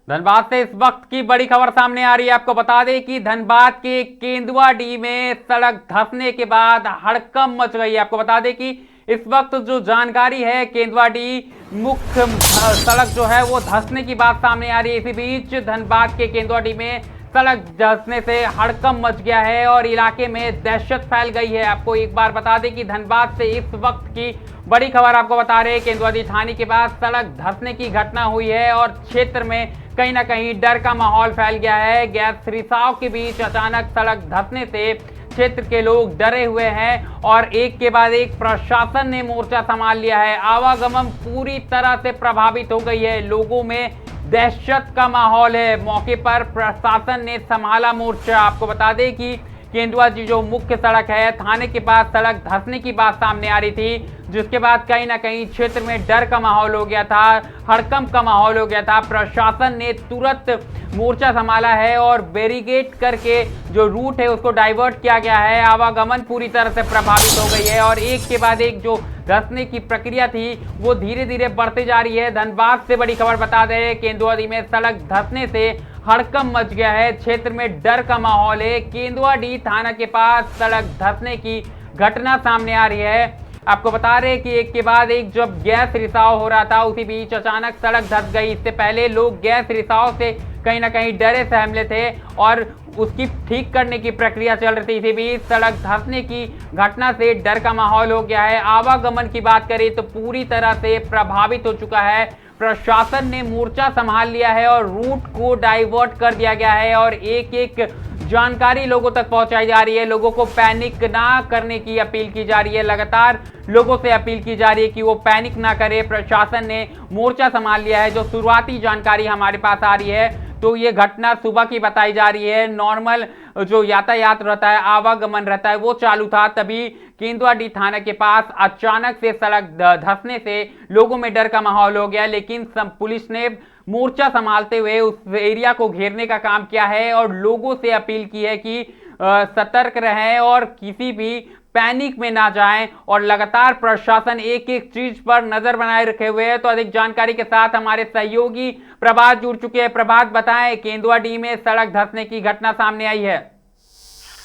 धनबाद से इस वक्त की बड़ी खबर सामने आ रही है। आपको बता दें कि धनबाद के केंदुआडीह में सड़क धंसने के बाद हड़कंप मच गई है। आपको बता दें कि इस वक्त जो जानकारी है, केंदुआडीह मुख्य सड़क जो है वो धंसने की बात सामने आ रही है। इसी बीच धनबाद के केंदुआडीह में सड़क धंसने से हड़कंप मच गया है और इलाके में दहशत फैल गई है। आपको एक बार बता दें कि धनबाद से इस वक्त की बड़ी खबर आपको बता रहे हैं। केंदुआडीह थाने के पास सड़क धंसने की घटना हुई है और क्षेत्र में कहीं ना कहीं डर का माहौल फैल गया है। गैस रिसाव के बीच अचानक सड़क धंसने से क्षेत्र के लोग डरे हुए हैं और एक के बाद एक प्रशासन ने मोर्चा संभाल लिया है। आवागमन पूरी तरह से प्रभावित हो गई है, लोगों में दहशत का माहौल है। मौके पर प्रशासन ने संभाला मोर्चा। आपको बता दें कि केंदुआडीह जो मुख्य सड़क है, थाने के पास सड़क धंसने की बात सामने आ रही थी, जिसके बाद कहीं ना कहीं क्षेत्र में डर का माहौल हो गया था, हड़कंप का माहौल हो गया था। प्रशासन ने तुरंत मोर्चा संभाला है और बैरिकेड करके जो रूट है उसको डाइवर्ट किया गया है। आवागमन पूरी तरह से प्रभावित हो गई है और एक के बाद एक जो धंसने की प्रक्रिया थी वो धीरे धीरे बढ़ते जा रही है। धनबाद से बड़ी खबर बता दे, केंदुआडीह में सड़क धंसने से हड़कंप मच गया है, क्षेत्र में डर का माहौल है। केंदुआडीह थाना के पास सड़क धंसने की घटना सामने आ रही है। आपको बता रहे हैं कि एक के बाद एक जब गैस रिसाव हो रहा था, उसी बीच अचानक सड़क धंस गई। इससे पहले लोग गैस रिसाव से कहीं ना कहीं डरे सहमले थे और उसकी ठीक करने की प्रक्रिया चल रही थी। इसी बीच सड़क धंसने की घटना से डर का माहौल हो गया है। आवागमन की बात करें तो पूरी तरह से प्रभावित हो चुका है। प्रशासन ने मोर्चा संभाल लिया है और रूट को डाइवर्ट कर दिया गया है और एक एक जानकारी लोगों तक पहुंचाई जा रही है। लोगों को पैनिक ना करने की अपील की जा रही है। लगातार लोगों से अपील की जा रही है कि वो पैनिक ना करे। प्रशासन ने मोर्चा संभाल लिया है। जो शुरुआती जानकारी हमारे पास आ रही है तो ये घटना सुबह की बताई जा रही है। नॉर्मल जो यातायात रहता है, आवागमन रहता है, वो चालू था, तभी केंदुआडीह थाना के पास अचानक से सड़क धंसने से लोगों में डर का माहौल हो गया। लेकिन पुलिस ने मोर्चा संभालते हुए उस एरिया को घेरने का काम किया है और लोगों से अपील की है कि सतर्क रहें और किसी भी पैनिक में ना जाएं और लगातार प्रशासन एक एक चीज पर नजर बनाए रखे हुए है। तो अधिक जानकारी के साथ हमारे सहयोगी प्रभात जुड़ चुके हैं। प्रभात, बताएं, केंदुआडीह में सड़क धंसने की घटना सामने आई है।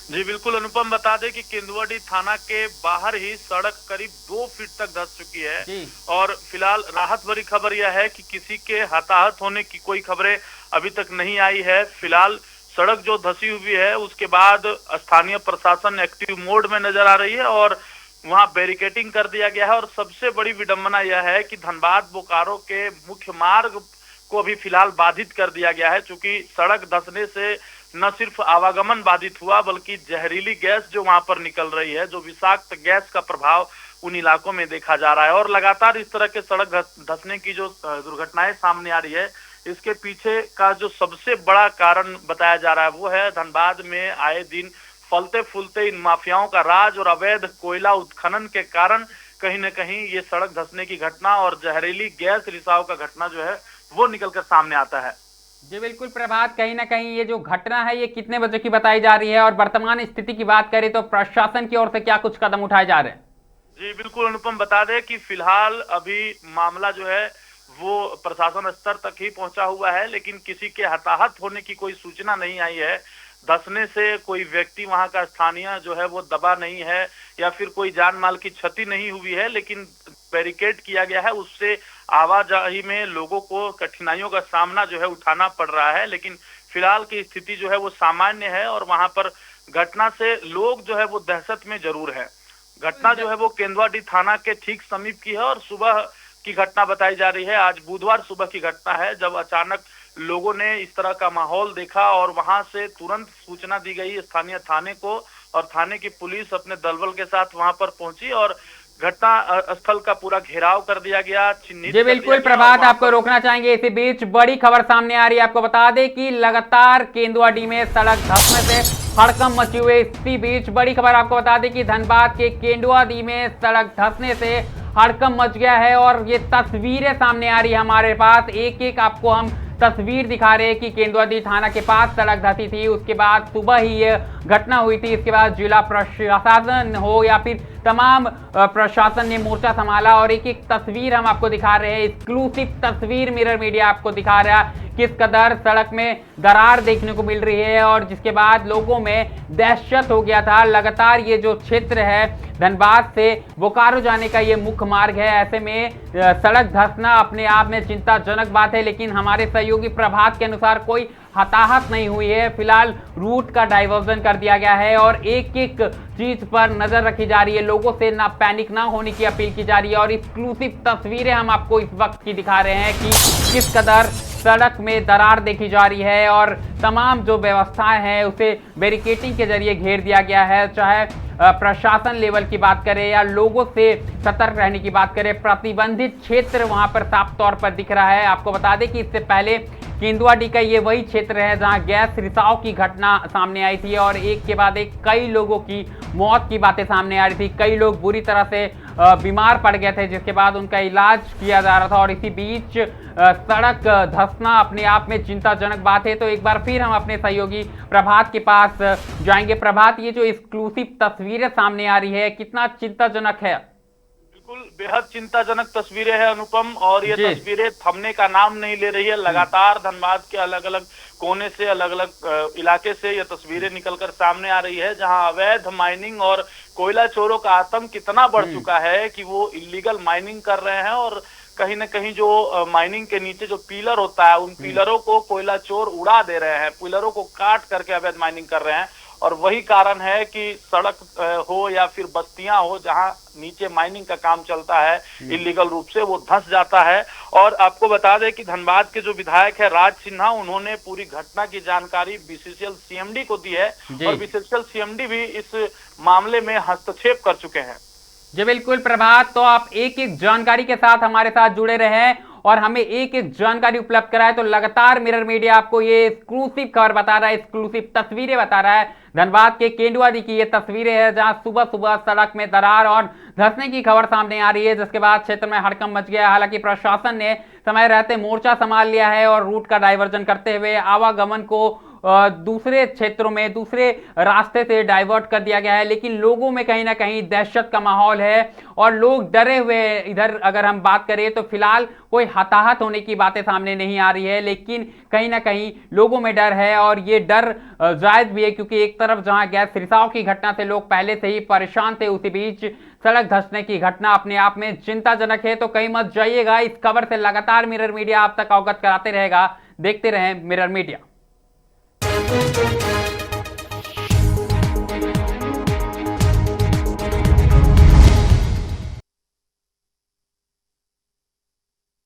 जी बिल्कुल अनुपम, बता दें कि केंदुआडीह थाना के बाहर ही सड़क करीब 2 फीट तक धंस चुकी है और फिलहाल राहत भरी खबर यह है कि किसी के हताहत होने की कोई खबरें अभी तक नहीं आई है। फिलहाल सड़क जो धंसी हुई है उसके बाद स्थानीय प्रशासन एक्टिव मोड में नजर आ रही है और वहां बैरिकेडिंग कर दिया गया है। और सबसे बड़ी विडंबना यह है कि धनबाद बोकारो के मुख्य मार्ग को भी फिलहाल बाधित कर दिया गया है, क्योंकि सड़क धंसने से न सिर्फ आवागमन बाधित हुआ बल्कि जहरीली गैस जो वहां पर निकल रही है, जो विषाक्त गैस का प्रभाव उन इलाकों में देखा जा रहा है। और लगातार इस तरह के सड़क धंसने की जो दुर्घटनाएं सामने आ रही है, इसके पीछे का जो सबसे बड़ा कारण बताया जा रहा है वो है धनबाद में आए दिन फलते फूलते इन माफियाओं का राज और अवैध कोयला उत्खनन के कारण कहीं न कहीं ये सड़क धंसने की घटना और जहरीली गैस रिसाव का घटना जो है वो निकलकर सामने आता है। जी बिल्कुल प्रभात, कहीं ना कहीं ये जो घटना है ये कितने बजे की बताई जा रही है और वर्तमान स्थिति की बात करें तो प्रशासन की ओर से क्या कुछ कदम उठाए जा रहे हैं? जी बिल्कुल अनुपम, बता दें कि फिलहाल अभी मामला जो है वो प्रशासन स्तर तक ही पहुंचा हुआ है, लेकिन किसी के हताहत होने की कोई सूचना नहीं आई है। धंसने से कोई व्यक्ति वहां का स्थानीय जो है वो दबा नहीं है या फिर कोई जान माल की क्षति नहीं हुई है, लेकिन बैरिकेड किया गया है, उससे आवाजाही में लोगों को कठिनाइयों का सामना जो है उठाना पड़ रहा है। लेकिन फिलहाल की स्थिति जो है वो सामान्य है और वहां पर घटना से लोग जो है वो दहशत में जरूर है। घटना जो है वो केंदुआडीह थाना के ठीक समीप की है और सुबह की घटना बताई जा रही है। आज बुधवार सुबह की घटना है, जब अचानक लोगों ने इस तरह का माहौल देखा और वहां से तुरंत सूचना दी गई स्थानीय थाने को और थाने की पुलिस अपने दलबल के साथ वहां पर पहुंची और घटना स्थल का पूरा घेराव कर दिया गया, चिन्हित। जी बिल्कुल प्रभात, आपको रोकना चाहेंगे। इसी बीच बड़ी खबर सामने आ रही है। आपको बता दें कि लगातार केंदुआडीह में सड़क धंसने से हड़कंप मची हुई। इसी बीच बड़ी खबर आपको बता दें कि धनबाद के केंदुआडीह में सड़क धंसने से हड़कंप मच गया है और ये तस्वीरें सामने आ रही है हमारे पास। एक एक आपको हम तस्वीर दिखा रहे हैं कि केंदुआडीह थाना के पास सड़क धंसी थी, उसके बाद सुबह ही ये घटना हुई थी, इसके बाद जिला प्रशासन हो या फिर तमाम प्रशासन ने मोर्चा संभाला और एक एक तस्वीर हम आपको दिखा रहे हैं, एक्सक्लूसिव तस्वीर मिरर मीडिया आपको दिखा रहा है किस कदर सड़क में दरार देखने को मिल रही है और जिसके बाद लोगों में दहशत हो गया था। लगातार ये जो क्षेत्र है धनबाद से बोकारो जाने का ये मुख्य मार्ग है, ऐसे में सड़क धंसना अपने आप में चिंताजनक बात है, लेकिन हमारे सहयोगी प्रभात के अनुसार कोई हताहत नहीं हुई है। फिलहाल रूट का डाइवर्जन कर दिया गया है और एक एक चीज पर नजर रखी जा रही है, लोगों से ना पैनिक ना होने की अपील की जा रही है और एक्सक्लूसिव तस्वीरें हम आपको इस वक्त की दिखा रहे हैं कि किस कदर सड़क में दरार देखी जा रही है और तमाम जो व्यवस्थाएं हैं उसे बैरिकेडिंग के जरिए घेर दिया गया है। चाहे प्रशासन लेवल की बात करें या लोगों से सतर्क रहने की बात करें, प्रतिबंधित क्षेत्र वहां पर साफ तौर पर दिख रहा है। आपको बता दें कि इससे पहले केंदुआडीह का ये वही क्षेत्र है जहां गैस रिसाव की घटना सामने आई थी और एक के बाद एक कई लोगों की मौत की बातें सामने आ रही थी। कई लोग बुरी तरह से बीमार पड़ गए थे जिसके बाद उनका इलाज किया जा रहा था और इसी बीच सड़क धंसना अपने आप में चिंताजनक बात है। तो एक बार फिर हम अपने सहयोगी प्रभात के पास जाएंगे। प्रभात, ये जो एक्सक्लूसिव तस्वीरें सामने आ रही है कितना चिंताजनक है? बिल्कुल बेहद चिंताजनक तस्वीरें हैं अनुपम, और ये तस्वीरें थमने का नाम नहीं ले रही है। लगातार धनबाद के अलग अलग कोने से, अलग अलग इलाके से ये तस्वीरें निकलकर सामने आ रही है, जहां अवैध माइनिंग और कोयला चोरों का आतंक कितना बढ़ चुका है कि वो इलीगल माइनिंग कर रहे हैं और कहीं न कहीं जो माइनिंग के नीचे जो पिलर होता है उन पिलरों को कोयला चोर उड़ा दे रहे हैं, पिलरों को काट करके अवैध माइनिंग कर रहे हैं। और वही कारण है कि सड़क हो या फिर बस्तियां हो जहां नीचे माइनिंग का काम चलता है इलीगल रूप से, वो धंस जाता है। और आपको बता दें कि धनबाद के जो विधायक है राज सिन्हा, उन्होंने पूरी घटना की जानकारी बीसीसीएल सीएमडी को दी है और बीसीसीएल सीएमडी भी इस मामले में हस्तक्षेप कर चुके हैं। जी बिल्कुल प्रभात, तो आप एक एक जानकारी के साथ हमारे साथ जुड़े रहे और हमें एक एक जानकारी उपलब्ध कराए। तो लगातार मिरर मीडिया आपको ये एक्सक्लूसिव खबर बता रहा है, एक्सक्लूसिव तस्वीरें बता रहा है। धनबाद के केंदुआडीह की ये तस्वीरें हैं जहां सुबह सुबह सड़क में दरार और धंसने की खबर सामने आ रही है, जिसके बाद क्षेत्र में हड़कंप मच गया। हालांकि प्रशासन ने समय रहते मोर्चा संभाल लिया है और रूट का डाइवर्जन करते हुए आवागमन को दूसरे क्षेत्रों में दूसरे रास्ते से डाइवर्ट कर दिया गया है, लेकिन लोगों में कहीं ना कहीं दहशत का माहौल है और लोग डरे हुए। इधर अगर हम बात करें तो फिलहाल कोई हताहत होने की बातें सामने नहीं आ रही है, लेकिन कहीं ना कहीं लोगों में डर है और ये डर जायज भी है, क्योंकि एक तरफ जहां गैस रिसाव की घटना से लोग पहले से ही परेशान थे, उसी बीच सड़क धंसने की घटना अपने आप में चिंताजनक है। तो कहीं मत जाइएगा, इस खबर से लगातार मिरर मीडिया आप तक अवगत कराते रहेगा। देखते रहें मिरर मीडिया।